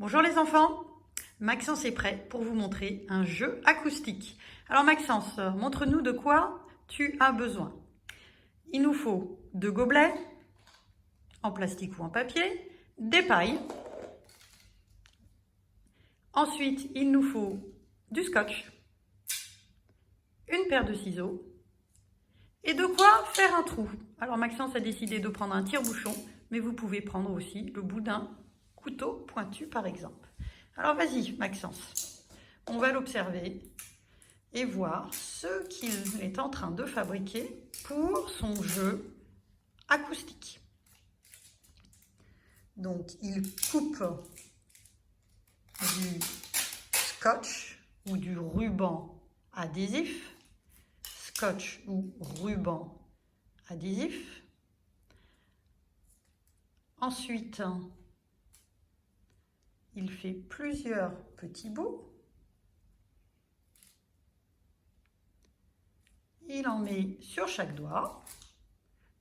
Bonjour les enfants, Maxence est prêt pour vous montrer un jeu acoustique. Alors Maxence, montre-nous de quoi tu as besoin. Il nous faut 2 gobelets, en plastique ou en papier, des pailles. Ensuite, il nous faut du scotch, une paire de ciseaux et de quoi faire un trou. Alors Maxence a décidé de prendre un tire-bouchon, mais vous pouvez prendre aussi le bout d'un couteau pointu par exemple. Alors vas-y Maxence, on va l'observer et voir ce qu'il est en train de fabriquer pour son jeu acoustique. Donc il coupe du scotch ou du ruban adhésif, scotch ou ruban adhésif. Ensuite, il fait plusieurs petits bouts. Il en met sur chaque doigt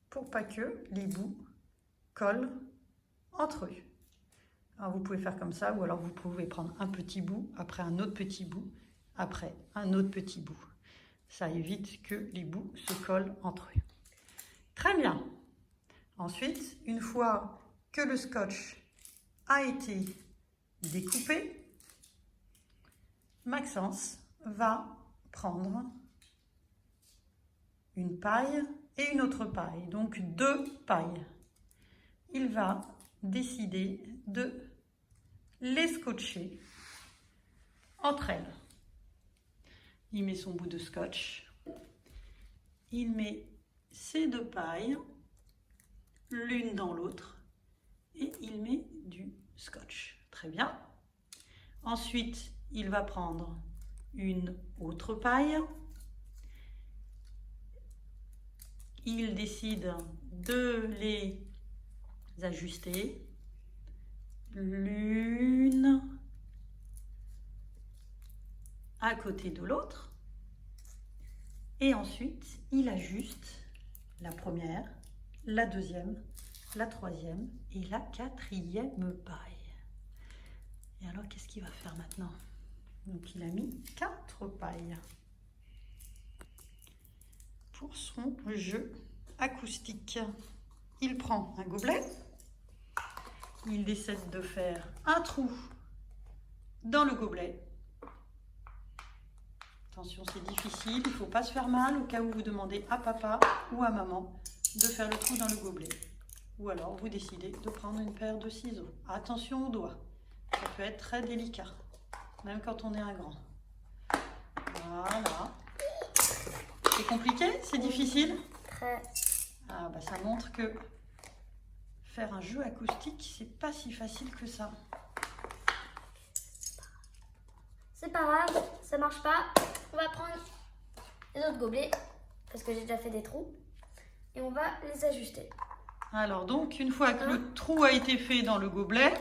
pour pas que les bouts collent entre eux. Alors vous pouvez faire comme ça ou alors vous pouvez prendre un petit bout, après un autre petit bout, après un autre petit bout. Ça évite que les bouts se collent entre eux. Très bien. Ensuite, une fois que le scotch a été découpé, Maxence va prendre une paille et une autre paille, donc 2 pailles. Il va décider de les scotcher entre elles. Il met son bout de scotch, il met ces 2 pailles l'une dans l'autre et il met du scotch. Très bien. Ensuite, il va prendre une autre paille. Il décide de les ajuster l'une à côté de l'autre. Et ensuite, il ajuste la première, la deuxième, la troisième et la 4e paille. Et alors, qu'est-ce qu'il va faire maintenant? Donc, il a mis 4 pailles pour son jeu acoustique. Il prend un gobelet, il décide de faire un trou dans le gobelet. Attention, c'est difficile, il ne faut pas se faire mal au cas où vous demandez à papa ou à maman de faire le trou dans le gobelet. Ou alors vous décidez de prendre une paire de ciseaux. Attention aux doigts, ça peut être très délicat, même quand on est un grand. Voilà. C'est compliqué? C'est difficile? Très. Ah bah ça montre que faire un jeu acoustique, c'est pas si facile que ça. C'est pas grave, ça marche pas. On va prendre les autres gobelets, parce que j'ai déjà fait des trous, et on va les ajuster. Alors donc, une fois que le trou a été fait dans le gobelet,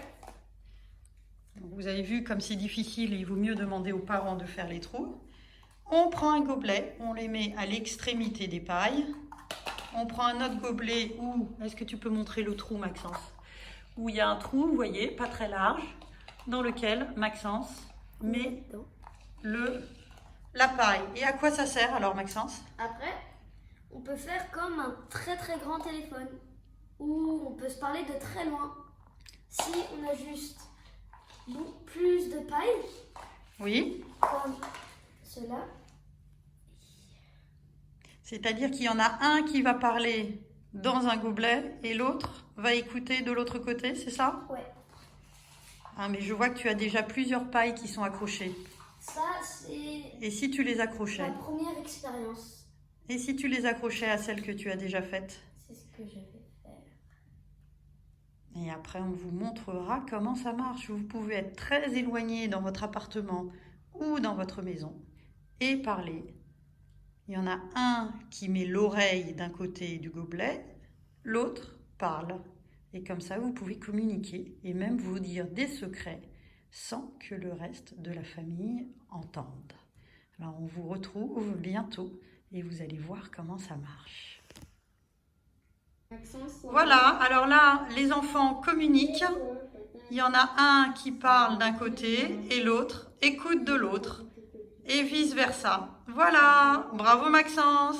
vous avez vu comme c'est difficile, il vaut mieux demander aux parents de faire les trous. On prend un gobelet, on les met à l'extrémité des pailles. On prend un autre gobelet où, est-ce que tu peux montrer le trou Maxence? Où il y a un trou, vous voyez, pas très large, dans lequel Maxence met la paille. Et à quoi ça sert alors Maxence? Après, on peut faire comme un très très grand téléphone, où on peut se parler de très loin. Si on a juste plus de paille, Oui. comme cela. C'est-à-dire qu'il y en a un qui va parler dans un gobelet et l'autre va écouter de l'autre côté, c'est ça? Ouais. Ah, mais je vois que tu as déjà plusieurs pailles qui sont accrochées. Ça, c'est Et si tu les accrochais? ma première expérience. Et si tu les accrochais à celles que tu as déjà faites? C'est ce que je vais faire. Et après, on vous montrera comment ça marche. Vous pouvez être très éloigné dans votre appartement ou dans votre maison et parler. Il y en a un qui met l'oreille d'un côté du gobelet, l'autre parle. Et comme ça, vous pouvez communiquer et même vous dire des secrets sans que le reste de la famille entende. Alors, on vous retrouve bientôt et vous allez voir comment ça marche. Voilà, alors là, les enfants communiquent il y en a un qui parle d'un côté et l'autre écoute de l'autre. Et vice-versa. Voilà, bravo Maxence!